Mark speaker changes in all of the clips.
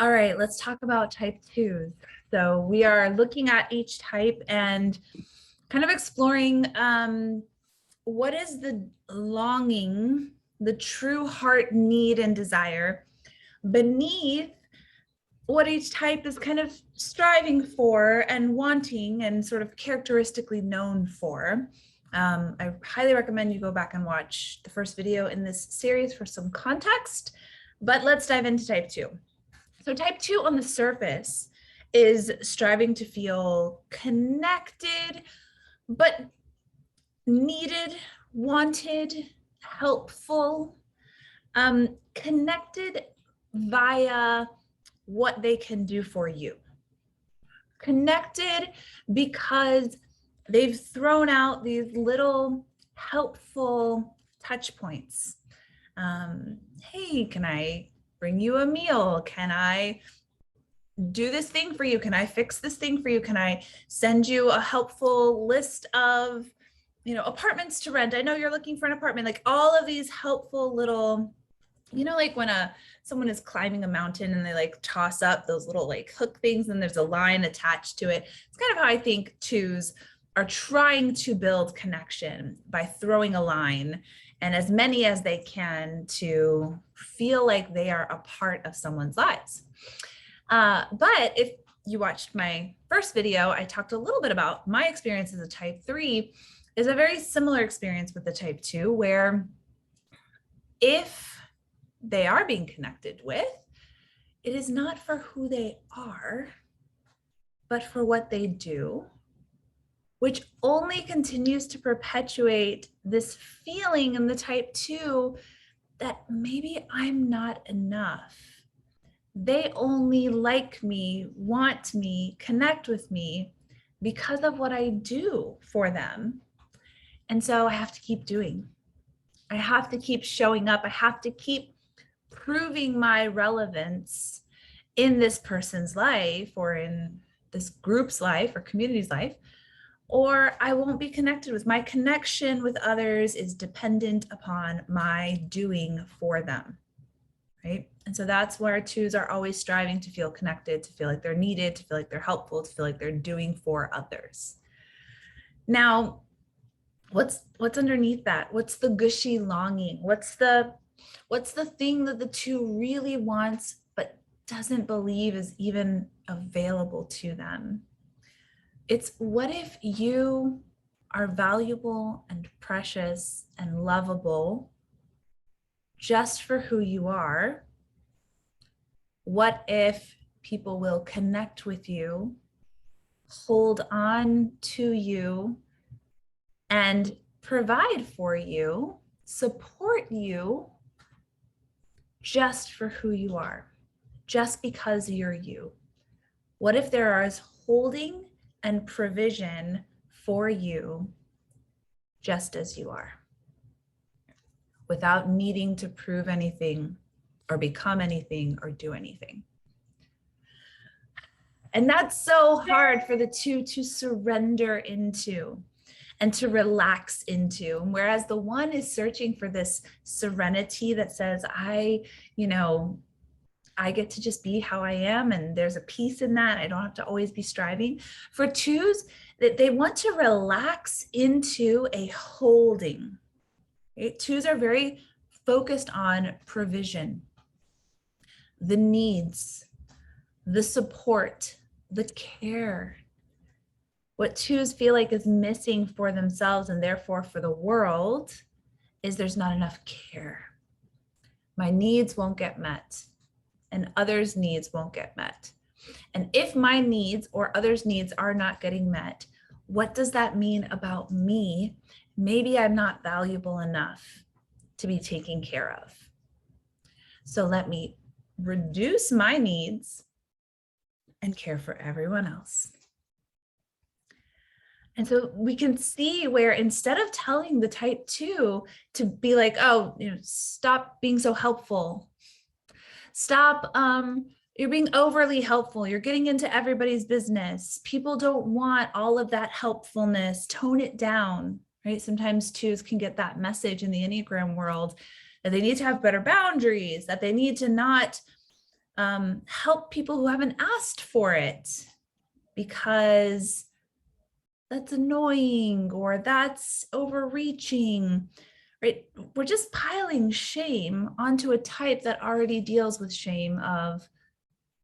Speaker 1: All right, let's talk about type 2s. So we are looking at each type and kind of exploring what is the longing, the true heart need and desire beneath what each type is kind of striving for and wanting and sort of characteristically known for. I highly recommend you go back and watch the first video in this series for some context, but let's dive into type 2. So type 2 on the surface is striving to feel connected, but needed, wanted, helpful, connected via what they can do for you. Connected because they've thrown out these little helpful touch points. Hey, can I bring you a meal? Can I do this thing for you? Can I fix this thing for you? Can I send you a helpful list of, apartments to rent? I know you're looking for an apartment. Like all of these helpful little, like when someone is climbing a mountain and they like toss up those little like hook things and there's a line attached to it. It's kind of how I think 2s are trying to build connection by throwing a line and as many as they can to feel like they are a part of someone's lives. But if you watched my first video, I talked a little bit about my experience as a type 3 is a very similar experience with the type 2, where if they are being connected with, it is not for who they are, but for what they do, which only continues to perpetuate this feeling in the type 2 that maybe I'm not enough. They only like me, want me, connect with me because of what I do for them. And so I have to keep doing. I have to keep showing up. I have to keep proving my relevance in this person's life or in this group's life or community's life, or I won't be connected with. My connection with others is dependent upon my doing for them, right? And so that's where 2s are always striving to feel connected, to feel like they're needed, to feel like they're helpful, to feel like they're doing for others. Now, what's underneath that? What's the gushy longing? What's the thing that the 2 really wants but doesn't believe is even available to them? It's what if you are valuable and precious and lovable just for who you are? What if people will connect with you, hold on to you, and provide for you, support you just for who you are, just because you're you? What if there is holding and provision for you just as you are, without needing to prove anything or become anything or do anything? And that's so hard for the 2 to surrender into and to relax into. Whereas the 1 is searching for this serenity that says, I get to just be how I am, and there's a peace in that. I don't have to always be striving. For 2s, that they want to relax into a holding. Right? 2s are very focused on provision, the needs, the support, the care. What 2s feel like is missing for themselves and therefore for the world is there's not enough care. My needs won't get met, and others' needs won't get met. And if my needs or others' needs are not getting met, what does that mean about me? Maybe I'm not valuable enough to be taken care of. So let me reduce my needs and care for everyone else. And so we can see where instead of telling the type 2 to be like, oh, stop being so helpful. Stop, you're being overly helpful. You're getting into everybody's business. People don't want all of that helpfulness. Tone it down, right? Sometimes 2s can get that message in the Enneagram world that they need to have better boundaries, that they need to not Help people who haven't asked for it because that's annoying or that's overreaching, right? We're just piling shame onto a type that already deals with shame of,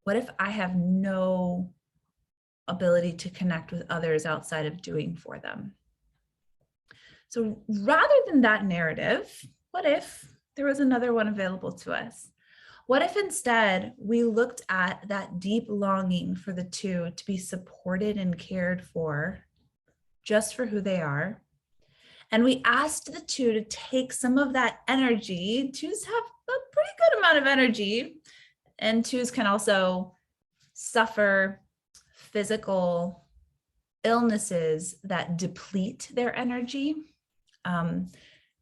Speaker 1: what if I have no ability to connect with others outside of doing for them? So rather than that narrative, what if there was another one available to us? What if instead we looked at that deep longing for the two to be supported and cared for just for who they are? And we asked the two to take some of that energy. Twos have a pretty good amount of energy, and twos can also suffer physical illnesses that deplete their energy.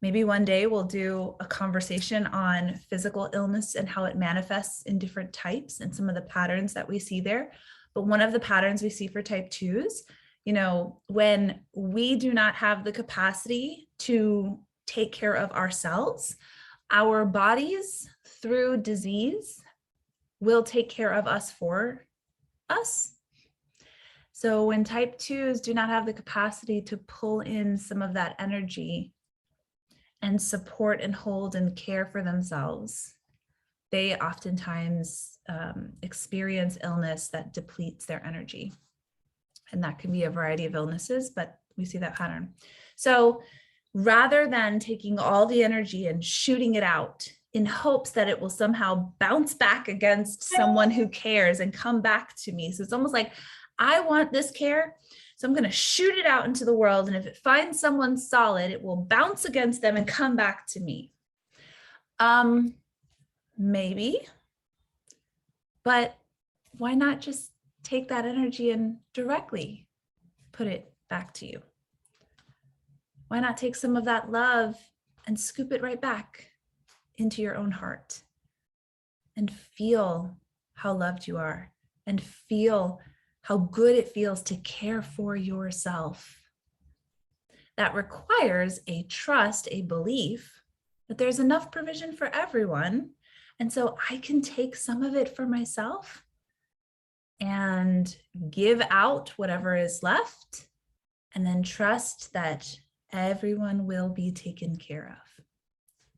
Speaker 1: Maybe one day we'll do a conversation on physical illness and how it manifests in different types and some of the patterns that we see there. But one of the patterns we see for type twos, when we do not have the capacity to take care of ourselves, our bodies through disease will take care of us for us. So when type twos do not have the capacity to pull in some of that energy and support and hold and care for themselves, they oftentimes experience illness that depletes their energy. And that can be a variety of illnesses, but we see that pattern. So rather than taking all the energy and shooting it out in hopes that it will somehow bounce back against someone who cares and come back to me. So it's almost like, I want this care, so I'm going to shoot it out into the world. And if it finds someone solid, it will bounce against them and come back to me. Maybe, but why not just take that energy and directly put it back to you? Why not take some of that love and scoop it right back into your own heart and feel how loved you are and feel how good it feels to care for yourself? That requires a trust, a belief that there's enough provision for everyone. And so I can take some of it for myself and give out whatever is left, and then trust that everyone will be taken care of.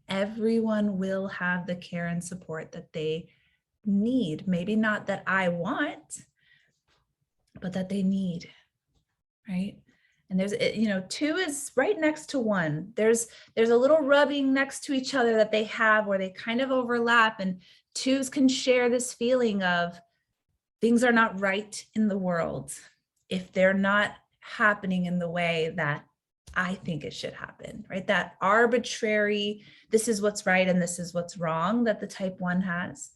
Speaker 1: Everyone will have the care and support that they need. Maybe not that I want, but that they need, right? And there's, two is right next to one. There's a little rubbing next to each other that they have where they kind of overlap, and twos can share this feeling of things are not right in the world if they're not happening in the way that I think it should happen, right? That arbitrary, this is what's right and this is what's wrong that the type one has.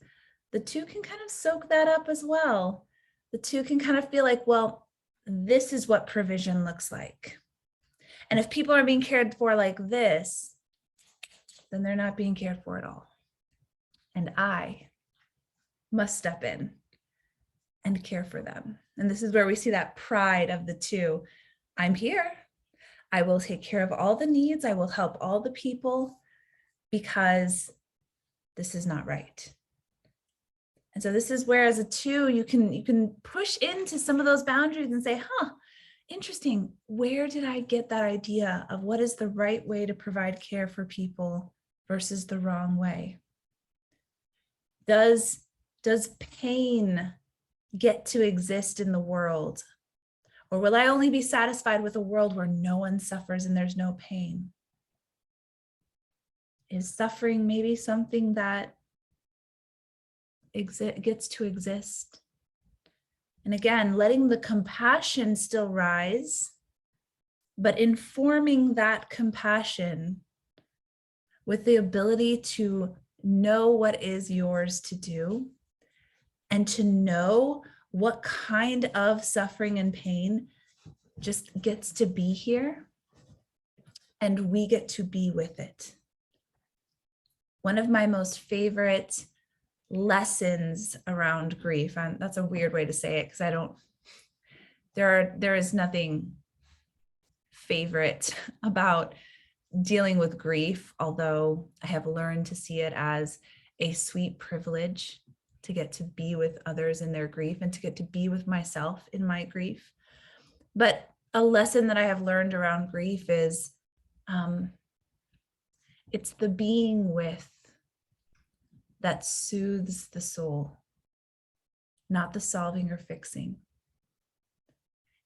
Speaker 1: The two can kind of soak that up as well. The two can kind of feel like, well, this is what provision looks like. And if people are being cared for like this, then they're not being cared for at all. And I must step in and care for them. And this is where we see that pride of the two. I'm here. I will take care of all the needs. I will help all the people because this is not right. And so this is where, as a two, you can push into some of those boundaries and say, interesting. Where did I get that idea of what is the right way to provide care for people versus the wrong way? Does pain get to exist in the world? Or will I only be satisfied with a world where no one suffers and there's no pain? Is suffering maybe something that gets to exist? And again, letting the compassion still rise, but informing that compassion with the ability to know what is yours to do and to know what kind of suffering and pain just gets to be here, and we get to be with it. One of my most favorite lessons around grief, and that's a weird way to say it because there is nothing favorite about dealing with grief, although I have learned to see it as a sweet privilege to get to be with others in their grief and to get to be with myself in my grief. But a lesson that I have learned around grief is it's the being with that soothes the soul, not the solving or fixing.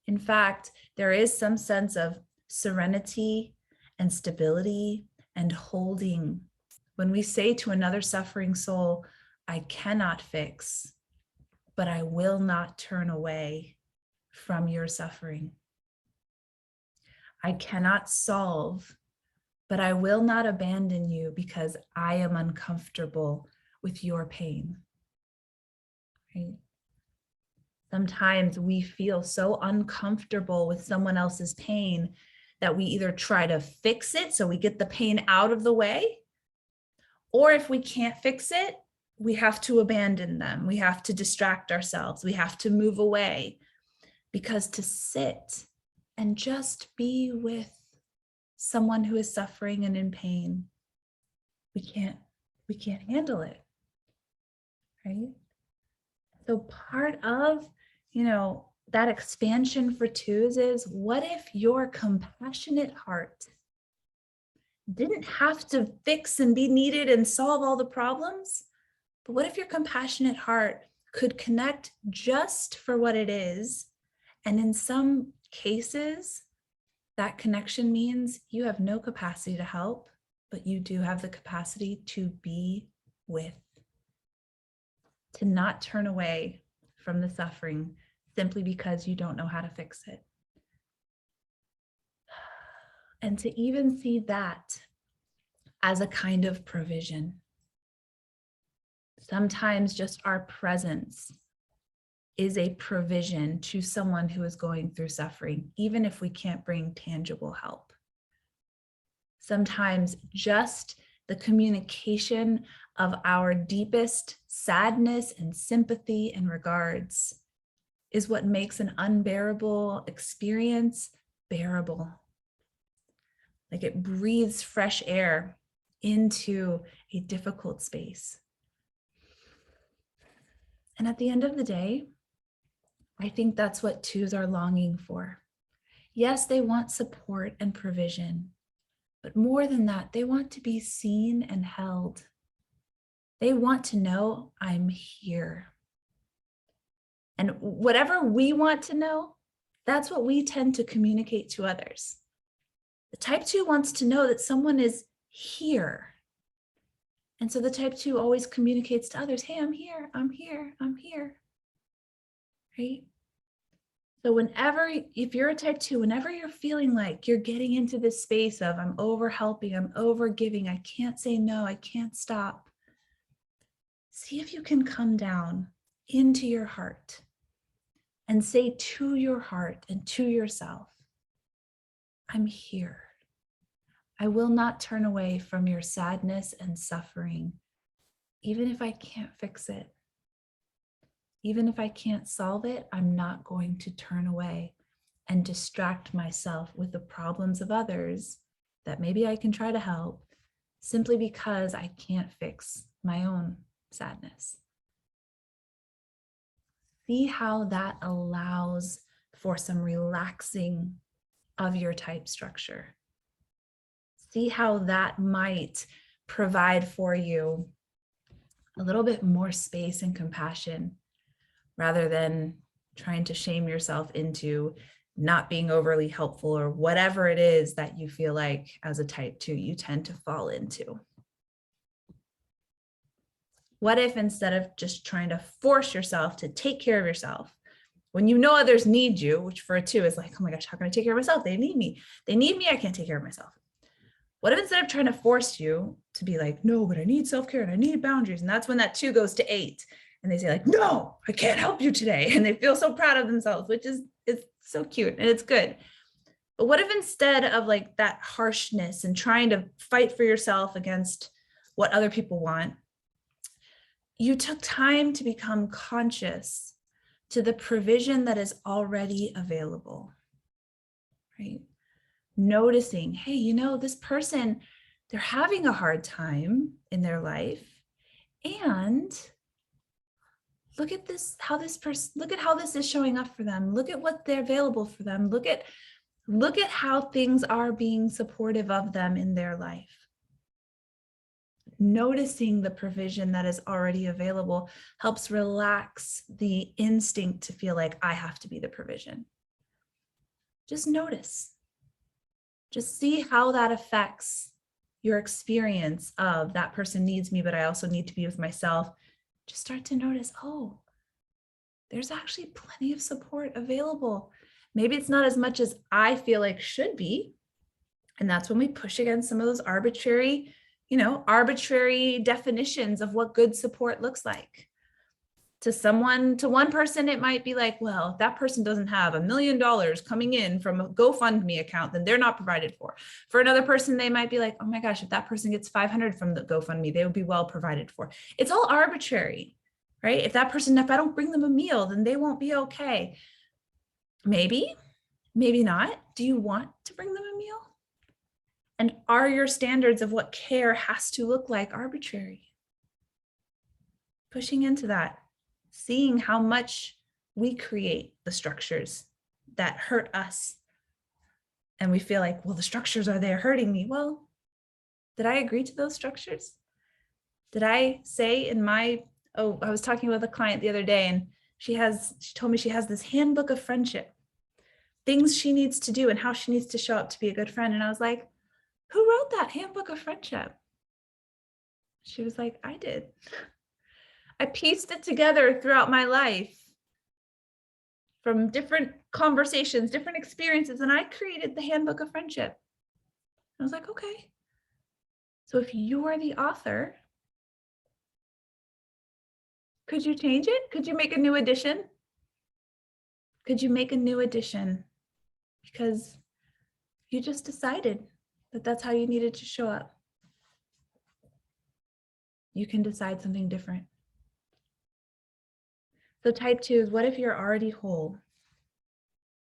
Speaker 1: In fact, there is some sense of serenity and stability and holding when we say to another suffering soul, I cannot fix, but I will not turn away from your suffering. I cannot solve, but I will not abandon you because I am uncomfortable with your pain. Right? Sometimes we feel so uncomfortable with someone else's pain that we either try to fix it so we get the pain out of the way, or if we can't fix it, we have to abandon them. We have to distract ourselves. We have to move away, because to sit and just be with someone who is suffering and in pain, we can't handle it, right? So part of, that expansion for twos is, what if your compassionate heart didn't have to fix and be needed and solve all the problems? But what if your compassionate heart could connect just for what it is? And in some cases, that connection means you have no capacity to help, but you do have the capacity to be with, to not turn away from the suffering simply because you don't know how to fix it. And to even see that as a kind of provision. Sometimes just our presence is a provision to someone who is going through suffering, even if we can't bring tangible help. Sometimes just the communication of our deepest sadness and sympathy and regards is what makes an unbearable experience bearable. Like it breathes fresh air into a difficult space. And at the end of the day, I think that's what twos are longing for. Yes, they want support and provision, but more than that, they want to be seen and held. They want to know, I'm here. And whatever we want to know, that's what we tend to communicate to others. The type 2 wants to know that someone is here. And so the type 2 always communicates to others, hey, I'm here, I'm here, I'm here. Right? So if you're a type 2, whenever you're feeling like you're getting into this space of I'm over helping, I'm over giving, I can't say no, I can't stop. See if you can come down into your heart and say to your heart and to yourself, I'm here. I will not turn away from your sadness and suffering, even if I can't fix it. Even if I can't solve it, I'm not going to turn away and distract myself with the problems of others that maybe I can try to help simply because I can't fix my own sadness. See how that allows for some relaxing of your type structure. See how that might provide for you a little bit more space and compassion rather than trying to shame yourself into not being overly helpful or whatever it is that you feel like as a type 2 you tend to fall into. What if instead of just trying to force yourself to take care of yourself, when you know others need you, which for a 2 is like, oh my gosh, how can I take care of myself? They need me. They need me. I can't take care of myself. What if instead of trying to force you to be like, no, but I need self-care and I need boundaries. And that's when that 2 goes to 8 and they say like, no, I can't help you today. And they feel so proud of themselves, which is so cute and it's good. But what if instead of like that harshness and trying to fight for yourself against what other people want, you took time to become conscious to the provision that is already available, right? Noticing, hey, this person, they're having a hard time in their life and look at this, how this person, look at how this is showing up for them. Look at what they're available for them. Look at how things are being supportive of them in their life. Noticing the provision that is already available helps relax the instinct to feel like I have to be the provision. Just notice. Just see how that affects your experience of that person needs me, but I also need to be with myself. Just start to notice, oh, there's actually plenty of support available. Maybe it's not as much as I feel like should be. And that's when we push against some of those arbitrary definitions of what good support looks like. To one person, it might be like, well, if that person doesn't have $1 million coming in from a GoFundMe account, then they're not provided for. For another person, they might be like, oh my gosh, if that person gets 500 from the GoFundMe, they would be well provided for. It's all arbitrary, right? If I don't bring them a meal, then they won't be okay. Maybe not. Do you want to bring them a meal? And are your standards of what care has to look like arbitrary? Pushing into that. Seeing how much we create the structures that hurt us. And we feel like, well, the structures are there hurting me. Well, did I agree to those structures? Did I say I was talking with a client the other day, and she told me she has this handbook of friendship, things she needs to do and how she needs to show up to be a good friend. And I was like, who wrote that handbook of friendship? She was like, I did. I pieced it together throughout my life from different conversations, different experiences, and I created the handbook of friendship. I was like, okay. So if you are the author, could you change it? Could you make a new edition? Could you make a new edition? Because you just decided that that's how you needed to show up. You can decide something different. So type 2 is, what if you're already whole,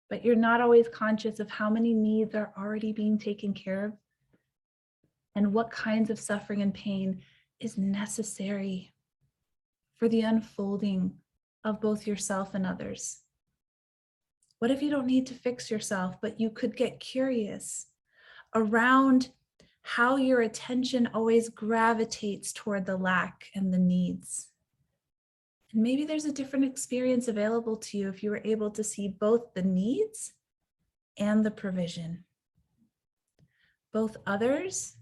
Speaker 1: but you're not always conscious of how many needs are already being taken care of and what kinds of suffering and pain is necessary for the unfolding of both yourself and others? What if you don't need to fix yourself, but you could get curious around how your attention always gravitates toward the lack and the needs? And maybe there's a different experience available to you if you were able to see both the needs and the provision, both others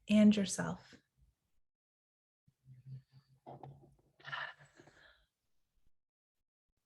Speaker 1: and yourself.